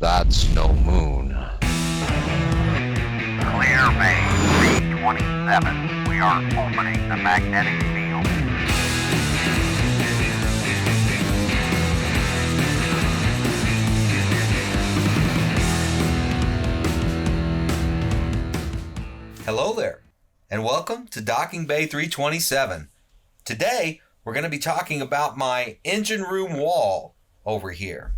That's no moon. Clear Bay 327. We are opening the magnetic field. Hello there, and welcome to Docking Bay 327. Today, we're going to be talking about my engine room wall over here.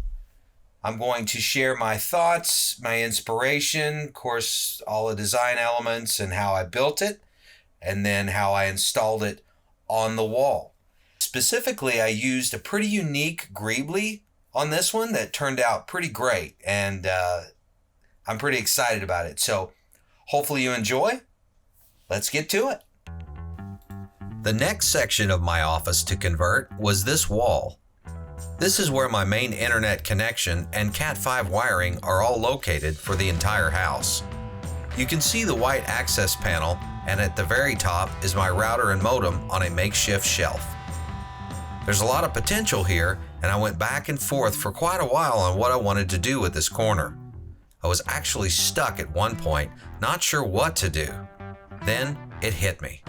I'm going to share my thoughts, my inspiration, of course, all the design elements and how I built it, and then how I installed it on the wall. Specifically, I used a pretty unique Greebly on this one that turned out pretty great, and I'm pretty excited about it. So hopefully you enjoy. Let's get to it. The next section of my office to convert was this wall. This is where my main internet connection and Cat5 wiring are all located for the entire house. You can see the white access panel, and at the very top is my router and modem on a makeshift shelf. There's a lot of potential here, and I went back and forth for quite a while on what I wanted to do with this corner. I was actually stuck at one point, not sure what to do. Then it hit me.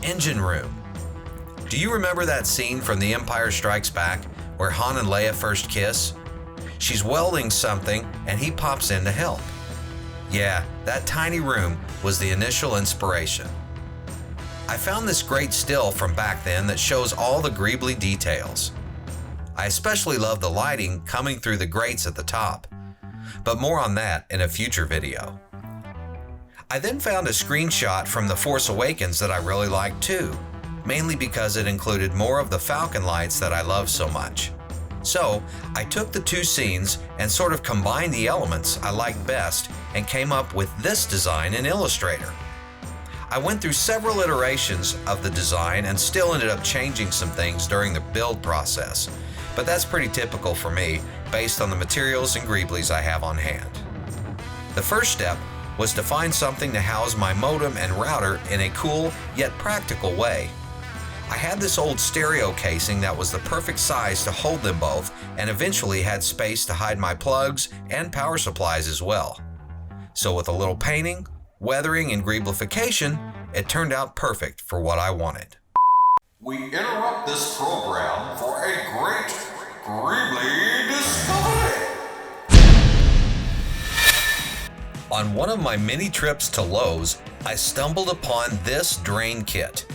Engine room. Do you remember that scene from The Empire Strikes Back where Han and Leia first kiss? She's welding something and he pops in to help. Yeah, that tiny room was the initial inspiration. I found this great still from back then that shows all the Greebly details. I especially love the lighting coming through the grates at the top, but more on that in a future video. I then found a screenshot from The Force Awakens that I really liked too, mainly because it included more of the Falcon lights that I love so much. So I took the two scenes and sort of combined the elements I liked best and came up with this design in Illustrator. I went through several iterations of the design and still ended up changing some things during the build process, but that's pretty typical for me based on the materials and Greeblys I have on hand. The first step was to find something to house my modem and router in a cool yet practical way. I had this old stereo casing that was the perfect size to hold them both and eventually had space to hide my plugs and power supplies as well. So with a little painting, weathering, and Greeblification, it turned out perfect for what I wanted. We interrupt this program for a great Greebly discovery. On one of my many trips to Lowe's, I stumbled upon this drain kit.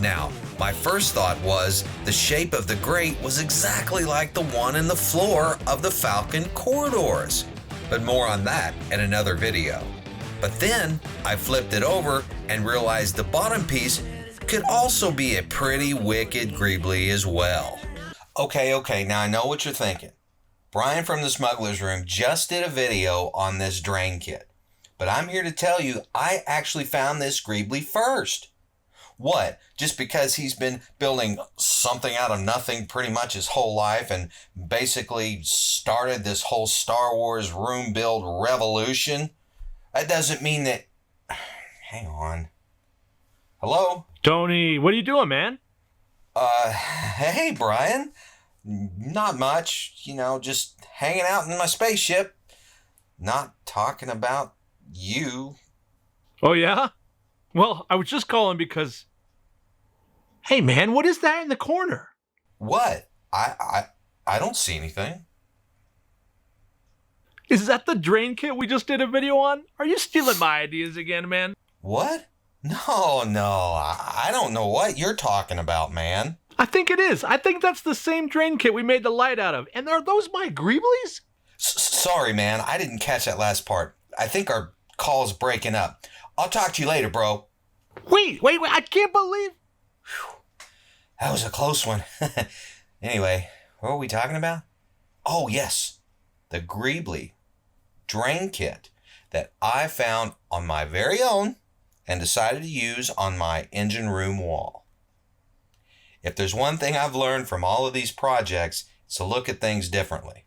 Now, my first thought was the shape of the grate was exactly like the one in the floor of the Falcon corridors, but more on that in another video. But then I flipped it over and realized the bottom piece could also be a pretty wicked Greebly as well. Okay, now I know what you're thinking. Brian from the Smuggler's Room just did a video on this drain kit, but I'm here to tell you I actually found this Greebly first. What? Just because he's been building something out of nothing pretty much his whole life and basically started this whole Star Wars room build revolution? That doesn't mean that... Hang on. Hello? Tony, what are you doing, man? Hey, Brian. Not much. Just hanging out in my spaceship. Not talking about you. Oh, yeah? Well, I was just calling because... Hey, man, what is that in the corner? What? I don't see anything. Is that the drain kit we just did a video on? Are you stealing my ideas again, man? What? No, I don't know what you're talking about, man. I think it is. I think that's the same drain kit we made the light out of. And are those my Greeblies? Sorry, man. I didn't catch that last part. I think our call's breaking up. I'll talk to you later, bro. Wait. I can't believe... Whew. That was a close one. Anyway, what were we talking about? Oh, yes. The Greebly drain kit that I found on my very own and decided to use on my engine room wall. If there's one thing I've learned from all of these projects, it's to look at things differently.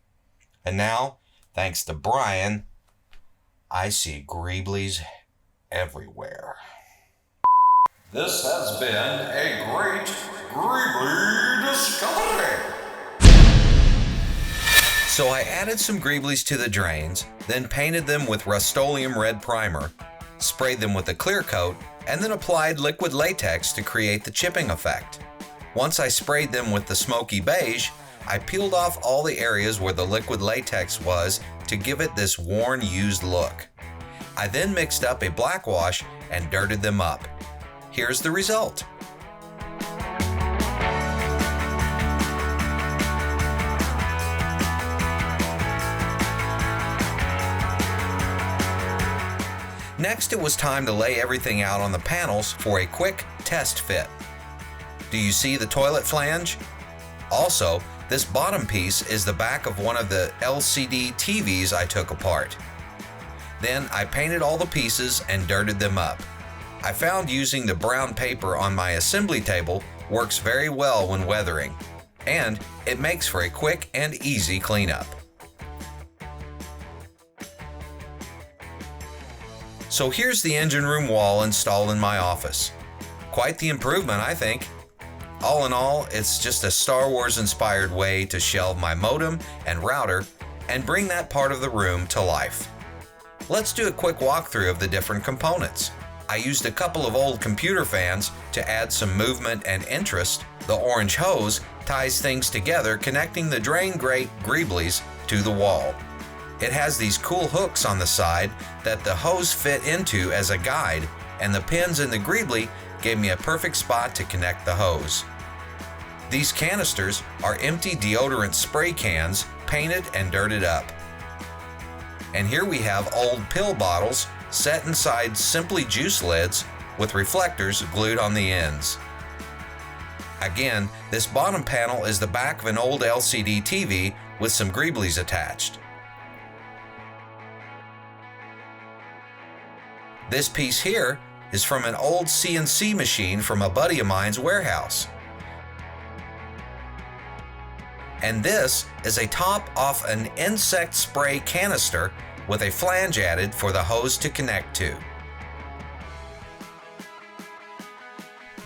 And now, thanks to Brian, I see Greeblys everywhere. This has been a great Greebly discovery. So I added some greeblies to the drains, then painted them with Rust-Oleum red primer, sprayed them with a clear coat, and then applied liquid latex to create the chipping effect. Once I sprayed them with the smoky beige, I peeled off all the areas where the liquid latex was to give it this worn, used look. I then mixed up a black wash and dirted them up. Here's the result. Next, it was time to lay everything out on the panels for a quick test fit. Do you see the toilet flange? Also, this bottom piece is the back of one of the LCD TVs I took apart. Then I painted all the pieces and dirted them up. I found using the brown paper on my assembly table works very well when weathering, and it makes for a quick and easy cleanup. So here's the engine room wall installed in my office. Quite the improvement, I think. All in all, it's just a Star Wars inspired way to shelve my modem and router and bring that part of the room to life. Let's do a quick walkthrough of the different components. I used a couple of old computer fans to add some movement and interest. The orange hose ties things together, connecting the drain grate greeblies to the wall. It has these cool hooks on the side that the hose fit into as a guide, and the pins in the greebly gave me a perfect spot to connect the hose. These canisters are empty deodorant spray cans, painted and dirted up. And here we have old pill bottles set inside Simply Juice lids with reflectors glued on the ends. Again, this bottom panel is the back of an old LCD TV with some greeblies attached. This piece here is from an old CNC machine from a buddy of mine's warehouse. And this is a top off an insect spray canister with a flange added for the hose to connect to.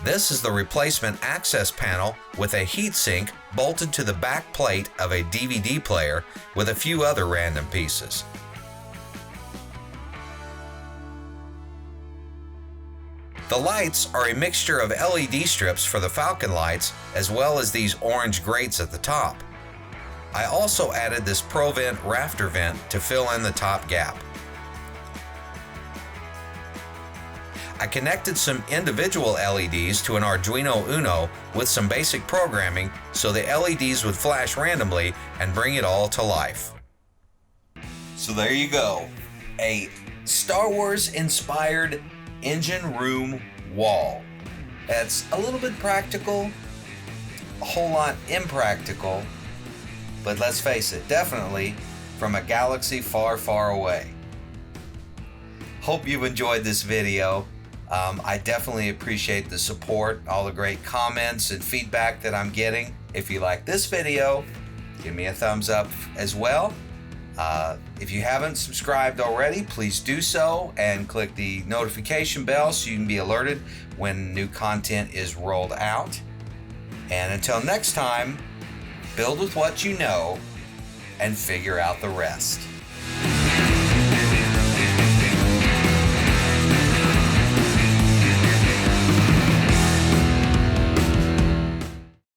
This is the replacement access panel with a heatsink bolted to the back plate of a DVD player with a few other random pieces. The lights are a mixture of LED strips for the Falcon lights as well as these orange grates at the top. I also added this ProVent rafter vent to fill in the top gap. I connected some individual LEDs to an Arduino Uno with some basic programming so the LEDs would flash randomly and bring it all to life. So there you go, a Star Wars inspired engine room wall. That's a little bit practical, a whole lot impractical, but let's face it, definitely from a galaxy far, far away. Hope you've enjoyed this video. I definitely appreciate the support, all the great comments and feedback that I'm getting. If you like this video, give me a thumbs up as well. If you haven't subscribed already, please do so and click the notification bell so you can be alerted when new content is rolled out. And until next time, build with what you know and figure out the rest.